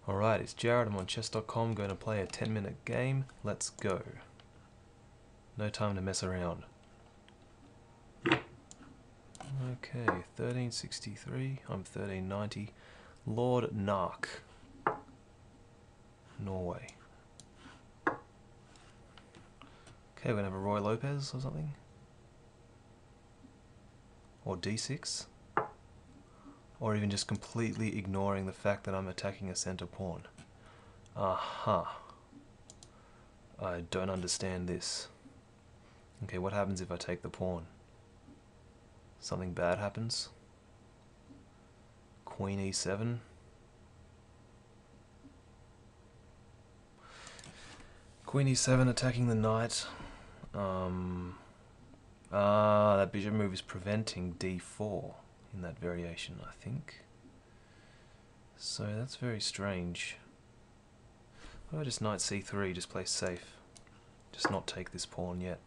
Alright, it's Jared, I'm on chess.com, going to play a 10-minute game. Let's go. No time to mess around. Okay, 1363, I'm 1390. Lord Nark. Norway. Okay, we're going to have a Roy Lopez or something. Or d6. Or even just completely ignoring the fact that I'm attacking a center pawn. Aha. I don't understand this. Okay, what happens if I take the pawn? Something bad happens. Queen e7. Queen e7 attacking the knight. That bishop move is preventing d4 in that variation, I think. So that's very strange. Why don't I just knight c3, just play safe. Just not take this pawn yet.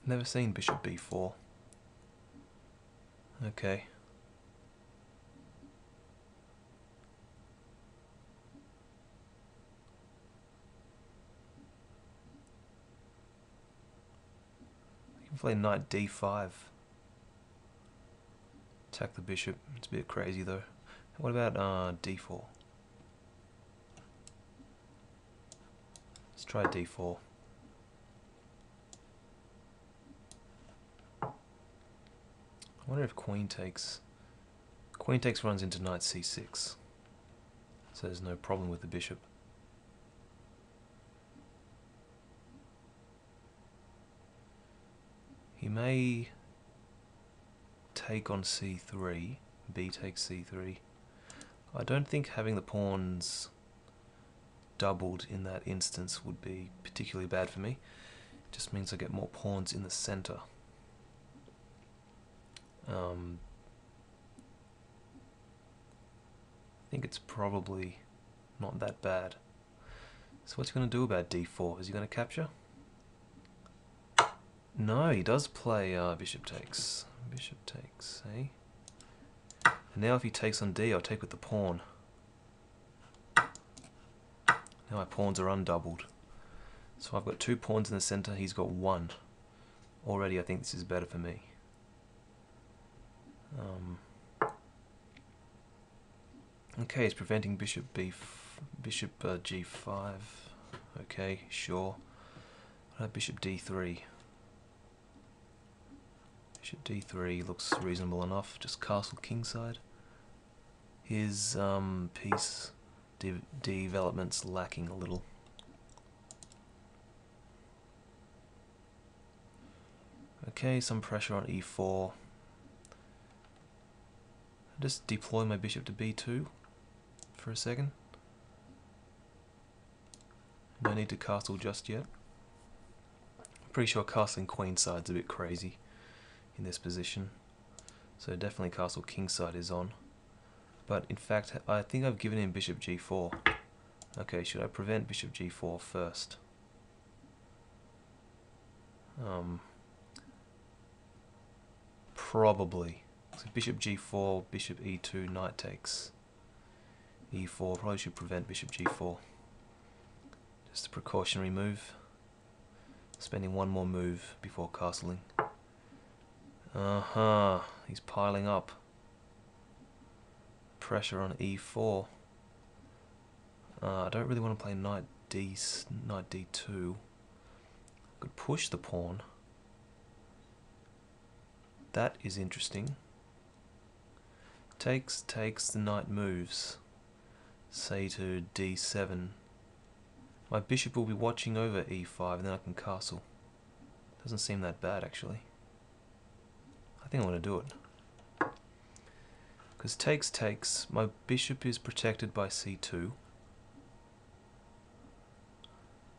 Never seen bishop b4. Okay. I can play knight d5. Attack the bishop. It's a bit crazy though. What about d4? Let's try d4. I wonder if queen takes runs into knight c6. So there's no problem with the bishop. He may take on c3, b takes c3. I don't think having the pawns doubled in that instance would be particularly bad for me. It just means I get more pawns in the center. I think it's probably not that bad. So what's he going to do about d4? Is he going to capture? No, he does play bishop takes. Bishop takes, eh? And now if he takes on d, I'll take with the pawn. Now my pawns are undoubled. So I've got 2 pawns in the center, he's got 1. Already I think this is better for me. Okay, it's preventing bishop g5. Okay, sure. What about bishop d3? Bishop d3 looks reasonable enough. Just castle kingside. His piece development's lacking a little. Okay, some pressure on e4. Just deploy my bishop to b2 for a second. No need to castle just yet. I'm pretty sure castling queenside's a bit crazy in this position. So definitely castle kingside is on. But in fact, I think I've given him bishop g4. Okay, should I prevent bishop g4 first? Probably. So bishop g4, bishop e2, knight takes e4. Probably should prevent bishop g4. Just a precautionary move. Spending one more move before castling. He's piling up. Pressure on e4. I don't really want to play knight d2. I could push the pawn. That is interesting. Takes, the knight moves. Say to d7. My bishop will be watching over e5 and then I can castle. Doesn't seem that bad actually. I think I'm going to do it. Because takes, my bishop is protected by c2.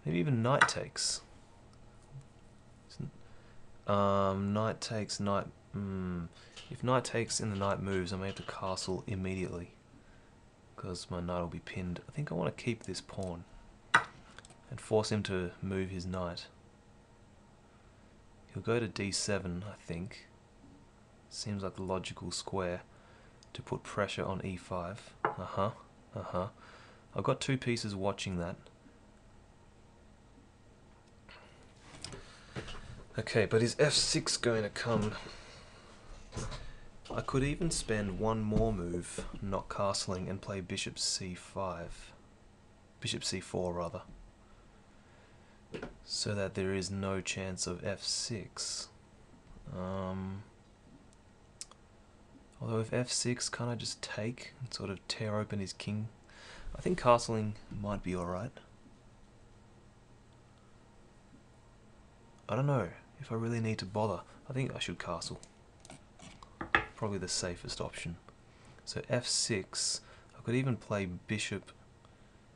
Maybe even knight takes. Knight takes, knight... If knight takes and the knight moves, I may have to castle immediately. Because my knight will be pinned. I think I want to keep this pawn. And force him to move his knight. He'll go to d7, I think. Seems like the logical square. To to put pressure on e5. I've got two pieces watching that. Okay, but is f6 going to come? I could even spend one more move, not castling, and play bishop c5. Bishop c4 rather. So that there is no chance of f6. Although if f6, can't I just take and sort of tear open his king? I think castling might be alright. I don't know if I really need to bother. I think I should castle. Probably the safest option. So f6, I could even play bishop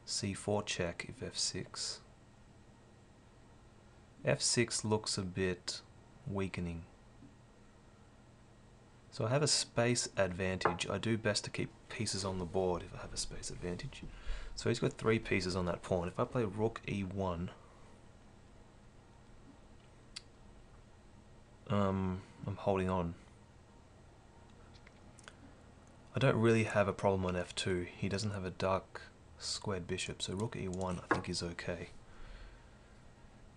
c4 check if f6. f6 looks a bit weakening. So I have a space advantage. I do best to keep pieces on the board if I have a space advantage. So he's got 3 pieces on that pawn. If I play rook e1, I'm holding on. I don't really have a problem on f2. He doesn't have a dark squared bishop, so rook e1 I think is okay.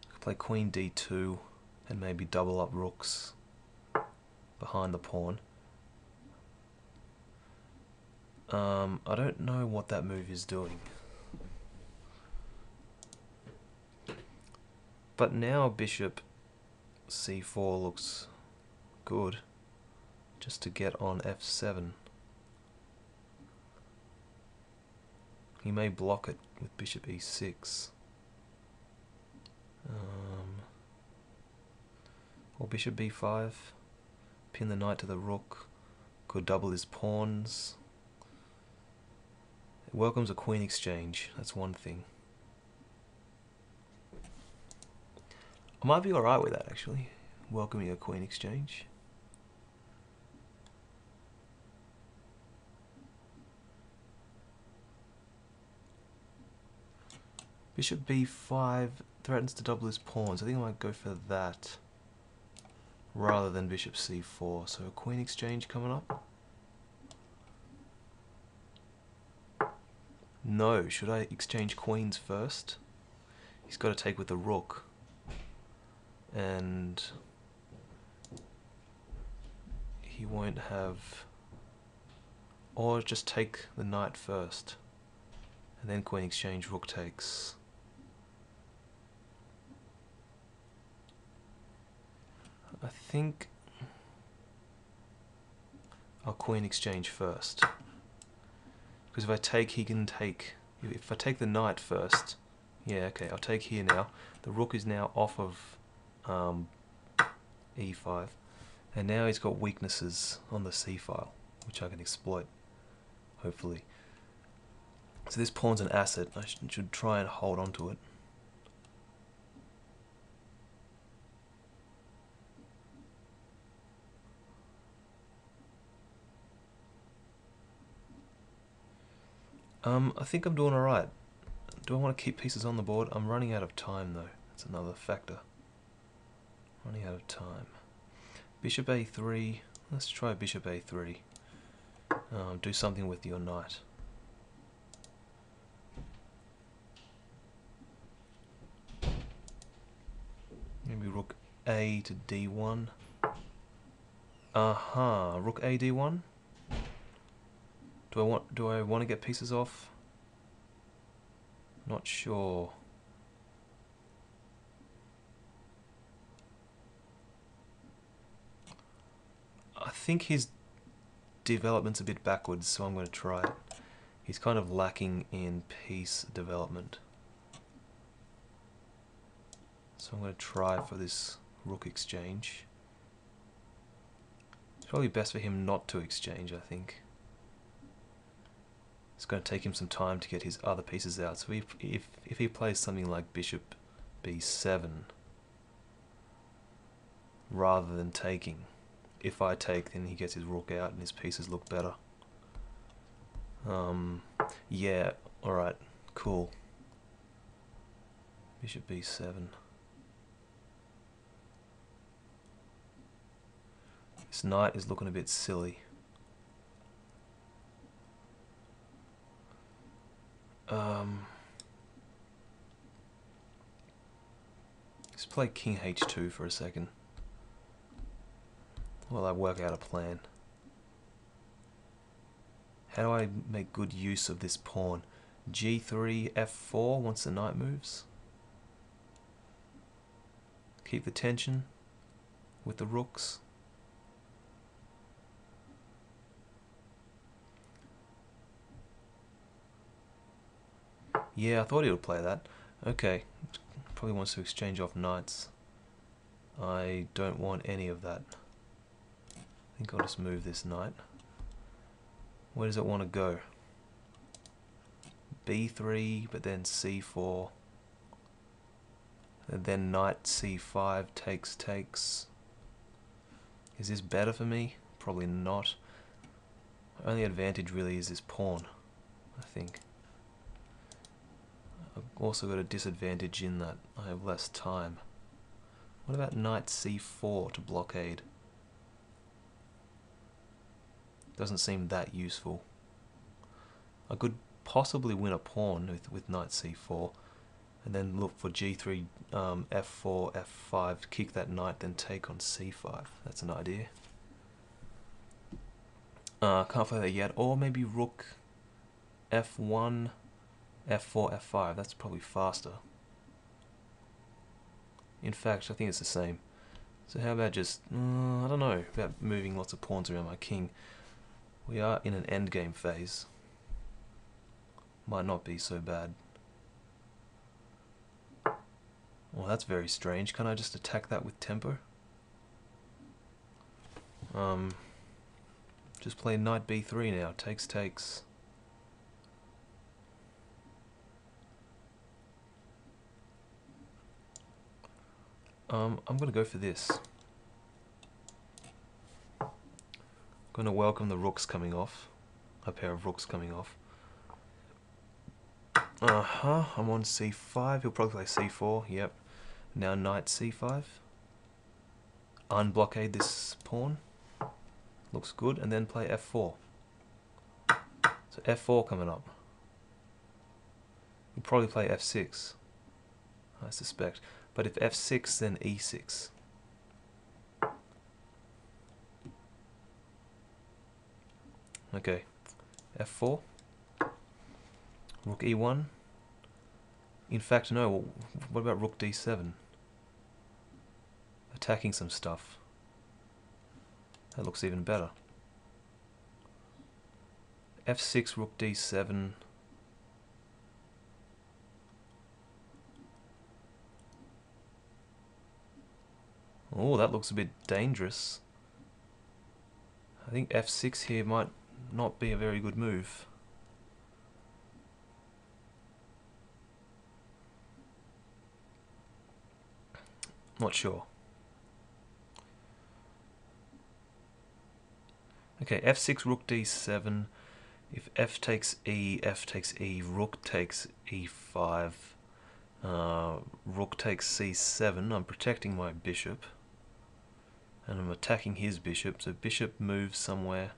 I could play queen d2 and maybe double up rooks behind the pawn. I don't know what that move is doing. But now bishop c4 looks good, just to get on f7. He may block it with bishop e6. Or bishop b5, pin the knight to the rook, could double his pawns. It welcomes a queen exchange, that's one thing. I might be alright with that actually, welcoming a queen exchange. Bishop b5 threatens to double his pawns. I think I might go for that rather than bishop c4. So a queen exchange coming up. No, should I exchange queens first? He's got to take with the rook. And he won't have... Or just take the knight first. And then queen exchange, rook takes. I think I'll queen exchange first. Because if I take, he can take... If I take the knight first... Yeah, okay, I'll take here now. The rook is now off of e5. And now he's got weaknesses on the c file, which I can exploit, hopefully. So this pawn's an asset. I should try and hold on to it. I think I'm doing alright. Do I want to keep pieces on the board? I'm running out of time though. That's another factor. Running out of time. Bishop a3. Let's try bishop a3. Do something with your knight. Maybe rook a to d1. Rook a d1. Do I want to get pieces off? Not sure. I think his development's a bit backwards, so I'm going to try it. He's kind of lacking in piece development. So I'm going to try for this rook exchange. It's probably best for him not to exchange, I think. It's going to take him some time to get his other pieces out. So if he plays something like bishop b7 rather than taking, if I take, then he gets his rook out and his pieces look better. Yeah, alright, cool. Bishop b7. This knight is looking a bit silly. Let's play King H2 for a second while I work out a plan. How do I make good use of this pawn? G3, F4 once the knight moves. Keep the tension with the rooks. Yeah, I thought he would play that. Okay, probably wants to exchange off knights. I don't want any of that. I think I'll just move this knight. Where does it want to go? B3, but then C4. And then knight C5, takes. Is this better for me? Probably not. My only advantage really is this pawn, I think. I've also got a disadvantage in that I have less time. What about knight C4 to blockade? Doesn't seem that useful. I could possibly win a pawn with knight C4 and then look for G3, F4, F5, kick that knight, then take on C5. That's an idea. Can't play that yet. Or maybe rook F1, F4, F5. That's probably faster. In fact, I think it's the same. So how about just, I don't know, about moving lots of pawns around my king. We are in an endgame phase. Might not be so bad. Well, that's very strange. Can't I just attack that with tempo? Just play knight B3 now. Takes. I'm gonna go for this. I'm gonna welcome the rooks coming off. A pair of rooks coming off. I'm on C5. He'll probably play C4. Yep. Now knight C5. Unblockade this pawn. Looks good. And then play F4. So F4 coming up. He'll probably play F6, I suspect. But if F6, then E6. Okay. F4. Rook E1. In fact, no. What about Rook D7? Attacking some stuff. That looks even better. F6, Rook D7. Oh, that looks a bit dangerous. I think F6 here might not be a very good move. Not sure. Okay, F6, Rook D7. If F takes E, Rook takes E5. Rook takes C7. I'm protecting my bishop. And I'm attacking his bishop. So bishop moves somewhere.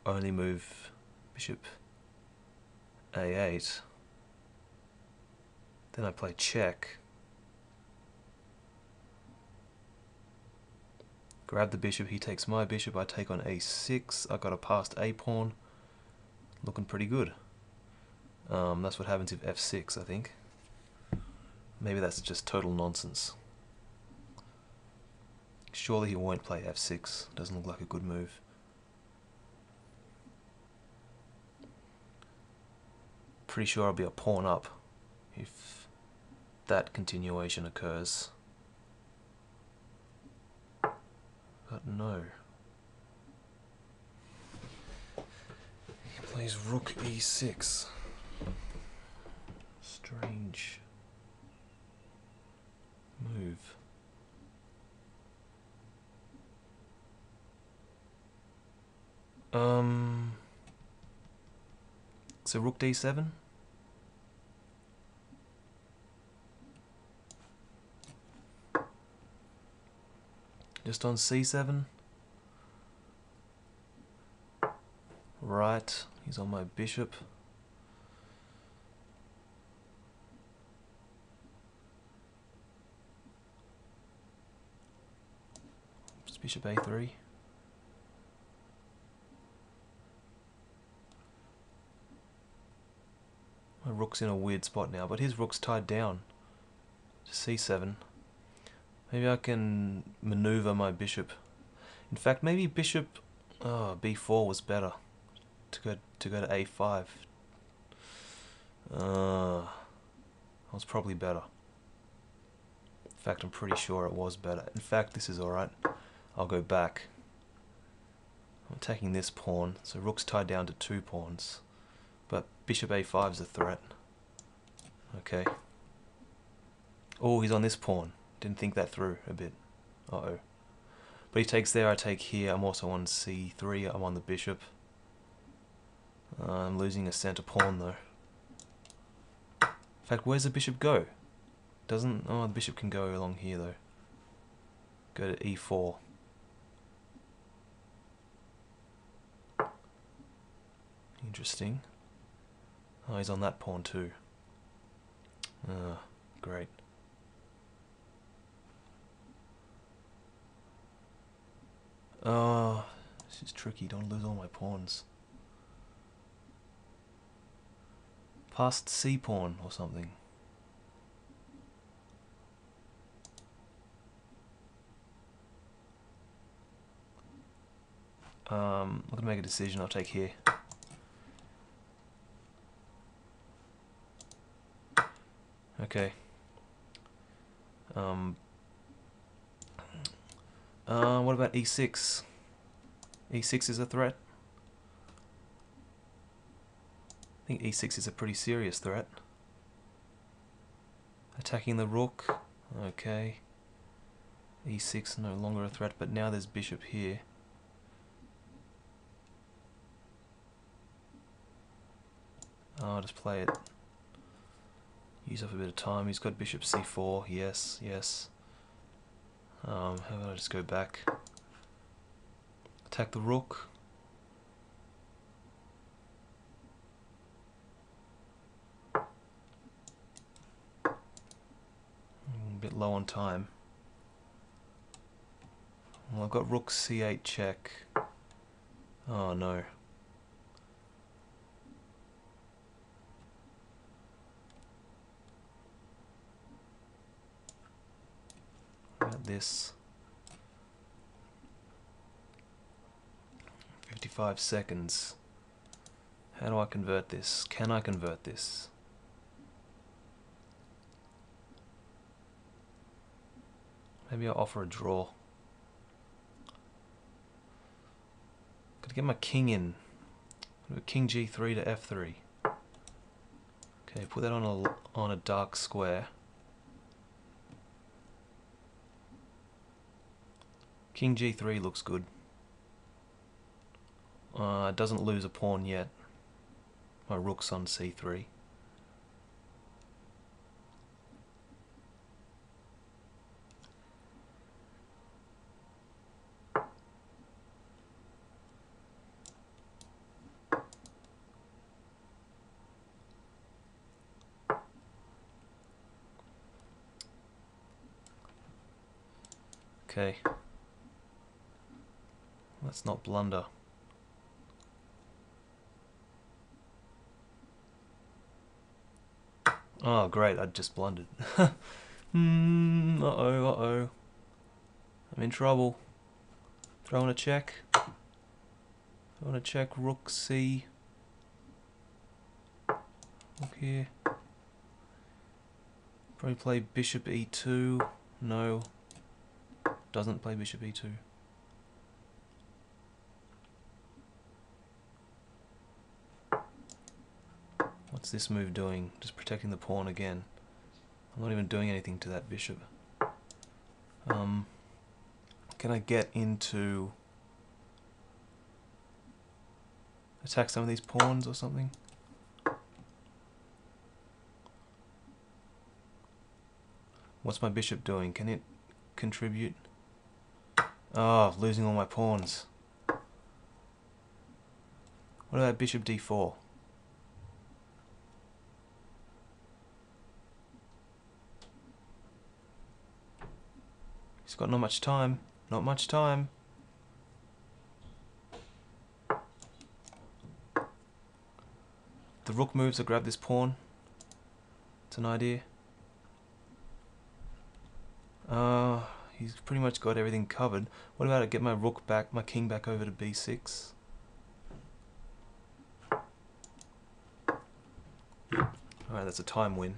Only move bishop A8. Then I play check. Grab the bishop, he takes my bishop, I take on A6, I got a passed A pawn. Looking pretty good. That's what happens if F6, I think. Maybe that's just total nonsense. Surely he won't play F6, doesn't look like a good move. Pretty sure I'll be a pawn up if that continuation occurs. But no. He plays Rook E6. Strange move. So Rook D7? Just on C7. Right, he's on my bishop. bishop a3. My rook's in a weird spot now, but his rook's tied down to c7. Maybe I can maneuver my bishop. In fact, maybe bishop b4 was better to go to a5. That was probably better. In fact, I'm pretty sure it was better. In fact, this is alright. I'll go back. I'm attacking this pawn, so rook's tied down to 2 pawns. But bishop a5 is a threat. Okay. Oh, he's on this pawn. Didn't think that through a bit. Uh-oh. But he takes there, I take here. I'm also on c3. I'm on the bishop. I'm losing a center pawn though. In fact, where's the bishop go? Doesn't... Oh, the bishop can go along here though. Go to e4. Interesting. Oh, he's on that pawn too. Great. Oh, this is tricky. Don't lose all my pawns. Past c pawn or something. I'm gonna make a decision. I'll take here. Okay. What about e6? e6 is a threat. I think e6 is a pretty serious threat. Attacking the rook. Okay. e6 no longer a threat, but now there's bishop here. I'll just play it. Use up a bit of time. He's got bishop c4. Yes, yes. How about I just go back? Attack the rook. A bit low on time. Well, I've got rook c8 check. Oh no. This 55 seconds. How do I convert this? Can I convert this? Maybe I'll offer a draw. Gotta get my king in. King g3 to f3. Okay, put that on a dark square. King g3 looks good. Doesn't lose a pawn yet. My rook's on c3. Okay. Let's not blunder. Oh great, I just blundered. Uh-oh, uh-oh. I'm in trouble. Throwing a check. Throwing a check, rook c. Look here. Probably play bishop e2. No. Doesn't play bishop e2. What's this move doing? Just protecting the pawn again. I'm not even doing anything to that bishop. Can I get into... attack some of these pawns or something? What's my bishop doing? Can it contribute? Oh, losing all my pawns. What about bishop d4? He's got not much time. Not much time. The rook moves, I grab this pawn. It's an idea. He's pretty much got everything covered. What about I get my rook back, my king back over to b6? Alright, that's a time win.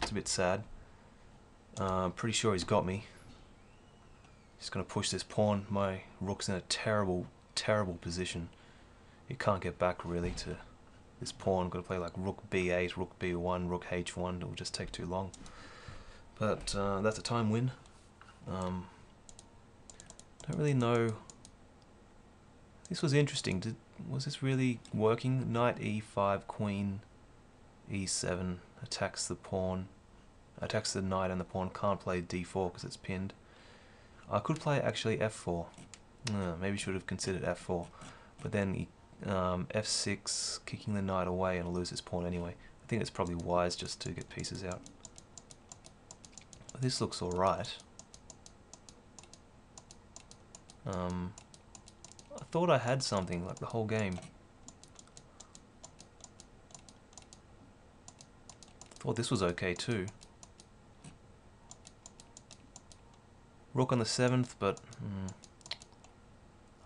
It's a bit sad. Pretty sure he's got me. He's going to push this pawn. My rook's in a terrible, terrible position. You can't get back really to this pawn. Got to play like rook b8, rook b1, rook h1. It will just take too long. But that's a time win. Don't really know. This was interesting. Was this really working? Knight e5, queen e7 attacks the pawn, attacks the knight, and the pawn can't play d4 because it's pinned. I could play actually f4. Maybe should have considered f4, but then f6, kicking the knight away and lose his pawn anyway. I think it's probably wise just to get pieces out. But this looks alright. I thought I had something like the whole game. Thought this was okay too. Rook on the 7th, but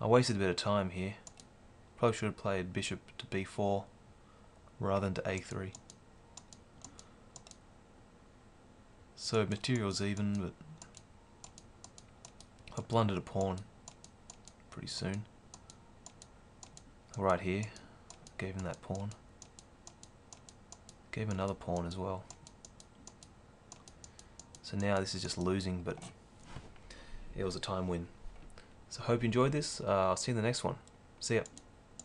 I wasted a bit of time here. Probably should have played bishop to b4 rather than to a3. So material's even, but I blundered a pawn pretty soon. Right here, gave him that pawn. Gave him another pawn as well. So now this is just losing, but it was a time win. So hope you enjoyed this. I'll see you in the next one. See ya.